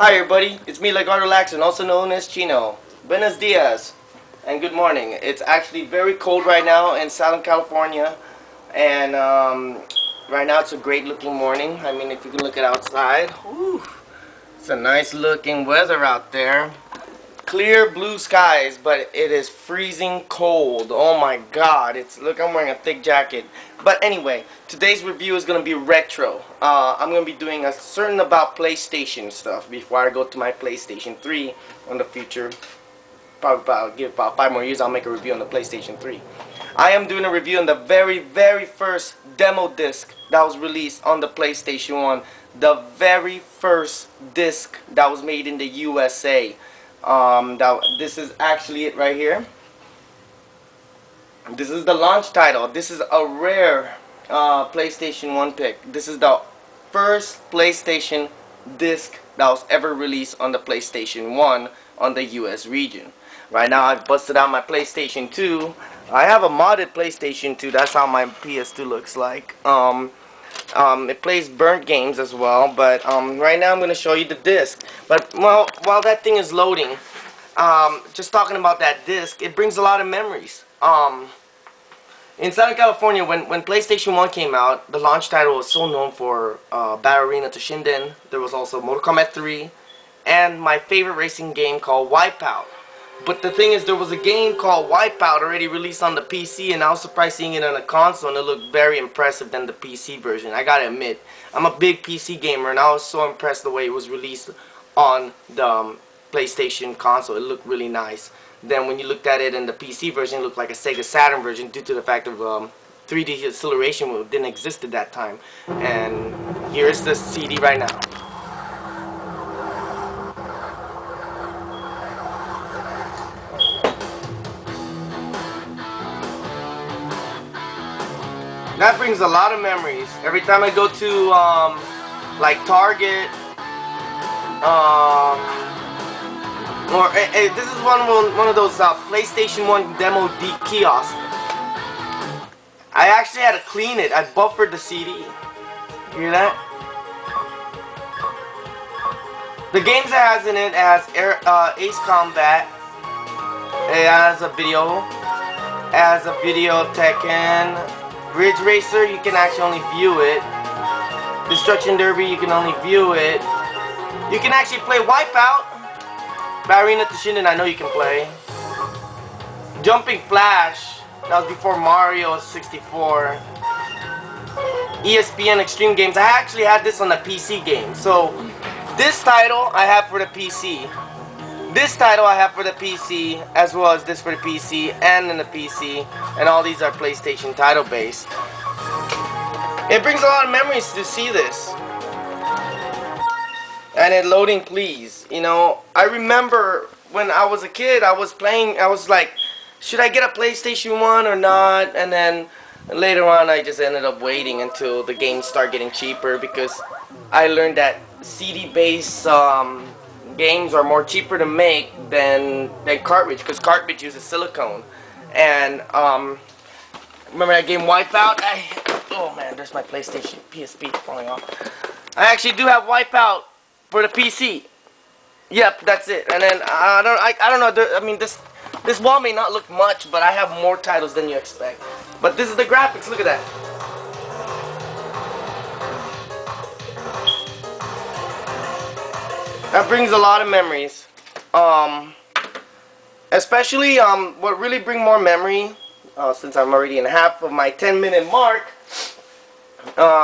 Hi everybody, it's me Legardo Laxon, also known as Chino. Buenos dias and good morning. It's actually very cold right now in Southern California, and right now it's a great looking morning. I mean, if you can look at outside, whew, it's a nice looking weather out there. Clear blue skies, but it is freezing cold. Oh my god, look, I'm wearing a thick jacket. But anyway, today's review is going to be retro. I'm going to be doing a certain about PlayStation stuff before I go to my PlayStation 3 in the future. Probably give about 5 more years, I'll make a review on the PlayStation 3. I am doing a review on the very first demo disc that was released on the PlayStation 1. The very first disc that was made in the USA. This is actually it right here. This is the launch title. This is a rare PlayStation 1 pick. This is the first PlayStation disc that was ever released on the PlayStation 1 on the US region. Right now I've busted out my PlayStation 2. I have a modded PlayStation 2. That's how my PS2 looks like. It plays burnt games as well, but right now I'm going to show you the disc. But while that thing is loading, just talking about that disc, it brings a lot of memories. In Southern California, when PlayStation 1 came out, the launch title was so known for Ballerina to Shinden. There was also Mortal Kombat 3, and my favorite racing game called Wipeout. But the thing is, there was a game called Wipeout already released on the PC, and I was surprised seeing it on a console, and it looked very impressive than the PC version. I gotta admit, I'm a big PC gamer, and I was so impressed the way it was released on the PlayStation console. It looked really nice. Then when you looked at it in the PC version, it looked like a Sega Saturn version due to the fact of 3D acceleration didn't exist at that time. And here's the CD right now. That brings a lot of memories. Every time I go to like Target, this is one of those PlayStation 1 demo kiosks. I actually had to clean it. I buffered the CD. You hear that? The games it has in it has Ace Combat. It has a video. It has a video of Tekken. Ridge Racer, you can actually only view it. Destruction Derby, you can only view it. You can actually play Wipeout. Ballerina to Shinden, I know you can play. Jumping Flash, that was before Mario 64. ESPN Extreme Games, I actually had this on the PC game. So, this title I have for the PC. This title I have for the PC, as well as this for the PC and in the PC, and all these are PlayStation title based. It brings a lot of memories to see this. And it loading, please. You know, I remember when I was a kid, I was like, should I get a PlayStation 1 or not? And then later on I just ended up waiting until the games start getting cheaper, because I learned that CD based games are more cheaper to make than cartridge, because cartridge uses silicone. And remember that game Wipeout? Oh man, there's my PlayStation PSP falling off. I actually do have Wipeout for the PC. Yep, that's it. And then I don't know. I mean, this wall may not look much, but I have more titles than you expect. But this is the graphics. Look at that. That brings a lot of memories. Especially what really bring more memory, since I'm already in half of my 10-minute mark,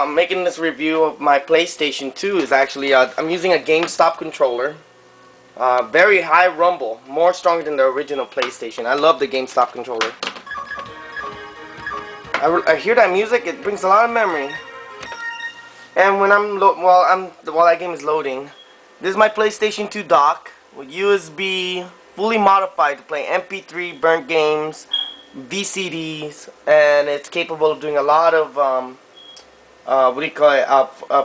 making this review of my PlayStation 2 is actually, I'm using a GameStop controller. Very high rumble, more stronger than the original PlayStation. I love the GameStop controller. I hear that music, it brings a lot of memory. And when while that game is loading, this is my PlayStation 2 dock with USB, fully modified to play MP3, burnt games, VCDs, and it's capable of doing a lot of what do you call it?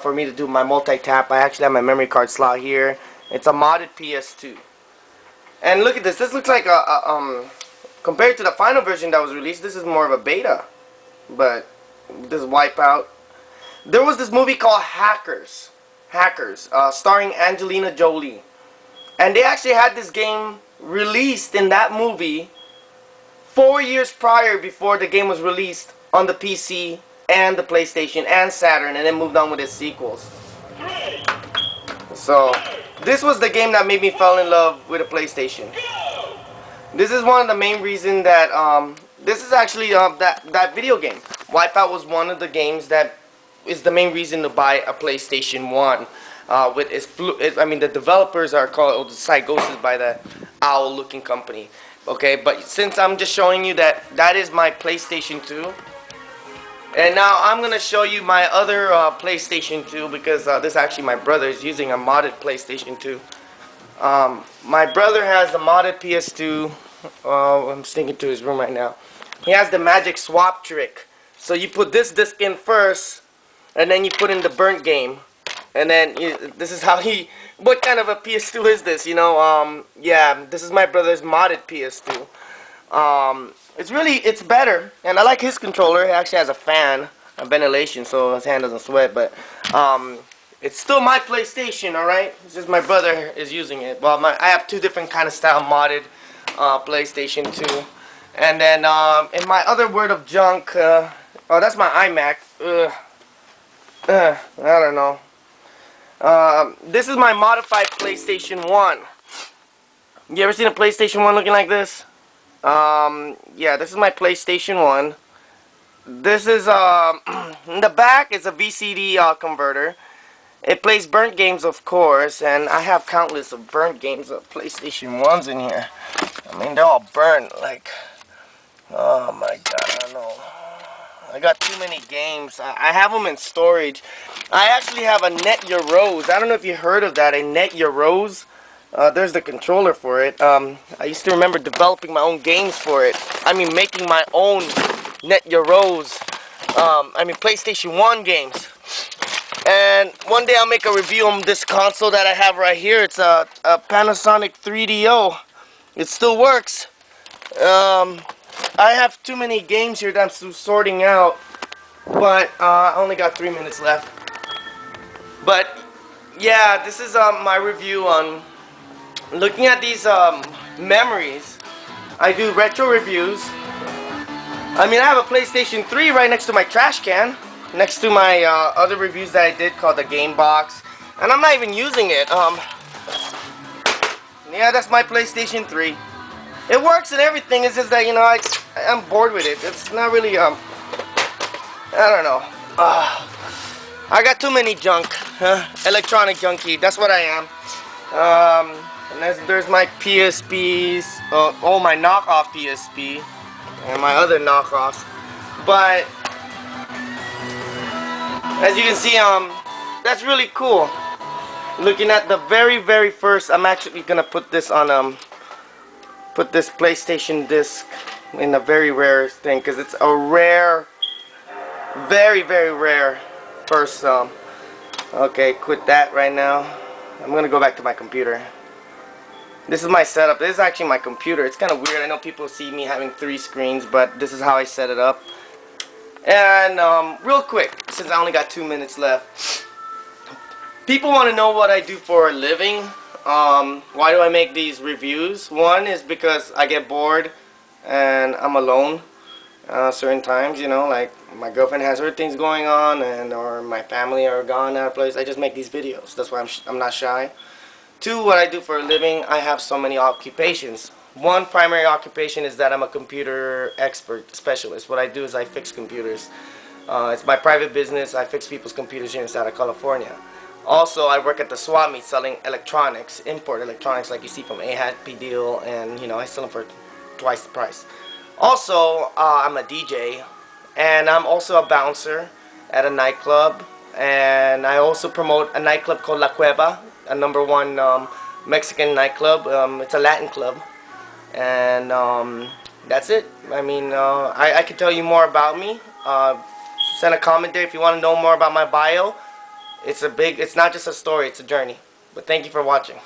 For me to do my multi-tap, I actually have my memory card slot here. It's a modded PS2. And look at this. This looks like compared to the final version that was released, this is more of a beta. But this is Wipeout. There was this movie called Hackers. Hackers, starring Angelina Jolie. And they actually had this game released in that movie 4 years prior, before the game was released on the PC and the PlayStation and Saturn, and then moved on with its sequels. So this was the game that made me fall in love with a PlayStation. This is one of the main reasons that this is actually that video game. Wipeout was one of the games that is the main reason to buy a PlayStation 1. With the developers are called Psyghosis by the owl-looking company. Okay, but since I'm just showing you that is my PlayStation 2, and now I'm gonna show you my other PlayStation 2, because this is actually my brother is using a modded PlayStation 2. My brother has a modded PS2. I'm sneaking to his room right now. He has the magic swap trick. So you put this disc in first, and then you put in the burnt game. And then this is how he. What kind of a PS2 is this? You know, yeah, this is my brother's modded PS2. It's better, and I like his controller. It actually has a fan, a ventilation, so his hand doesn't sweat. But it's still my PlayStation, all right. It's just my brother is using it. Well, I have two different kind of style modded PlayStation 2, and then in my other word of junk. Oh, that's my iMac. I don't know. This is my modified PlayStation 1. You ever seen a PlayStation 1 looking like this? Yeah, this is my PlayStation 1. This is, in the back is a VCD converter. It plays burnt games, of course, and I have countless of burnt games of PlayStation 1s in here. I mean, they're all burnt, like, oh my god, I don't know. I got too many games. I have them in storage. I actually have a Net Your Rose. I don't know if you heard of that, a Net Your Rose. There's the controller for it. I used to remember developing my own games for it. I mean, making my own Net Your Rose. PlayStation 1 games. And one day I'll make a review on this console that I have right here. It's a Panasonic 3DO. It still works. I have too many games here that I'm still sorting out, but I only got 3 minutes left. But yeah, this is my review on looking at these memories. I do retro reviews. I mean, I have a PlayStation 3 right next to my trash can, next to my other reviews that I did called the Game Box, and I'm not even using it. Yeah, that's my PlayStation 3. It works and everything. It's just that, you know, I'm bored with it. It's not really I don't know. I got too many junk. Electronic junkie. That's what I am. And there's my PSPs. Oh, my knockoff PSP and my other knockoffs. But as you can see, that's really cool. Looking at the very first. I'm actually gonna put this on put this PlayStation disc in a very rare thing, because it's a rare, very rare first. Okay, quit that right now. I'm gonna go back to my computer. This is my setup. This is actually my computer. It's kind of weird. I know people see me having 3 screens, but this is how I set it up. And real quick, since I only got 2 minutes left, people want to know what I do for a living. Why do I make these reviews? One is because I get bored and I'm alone certain times, you know, like my girlfriend has her things going on, or my family are gone out of place. I just make these videos. That's why I'm not shy. 2, what I do for a living. I have so many occupations. One primary occupation is that I'm a computer expert specialist. What I do is I fix computers. It's my private business. I fix people's computers here inside of California. Also, I work at the swap meet selling electronics, import electronics like you see from AHAT, Deal, and you know, I sell them for twice the price. Also, I'm a DJ, and I'm also a bouncer at a nightclub, and I also promote a nightclub called La Cueva, a #1 Mexican nightclub. It's a Latin club, and that's it. I mean, I could tell you more about me. Send a comment there if you want to know more about my bio. It's not just a story, it's a journey. But thank you for watching.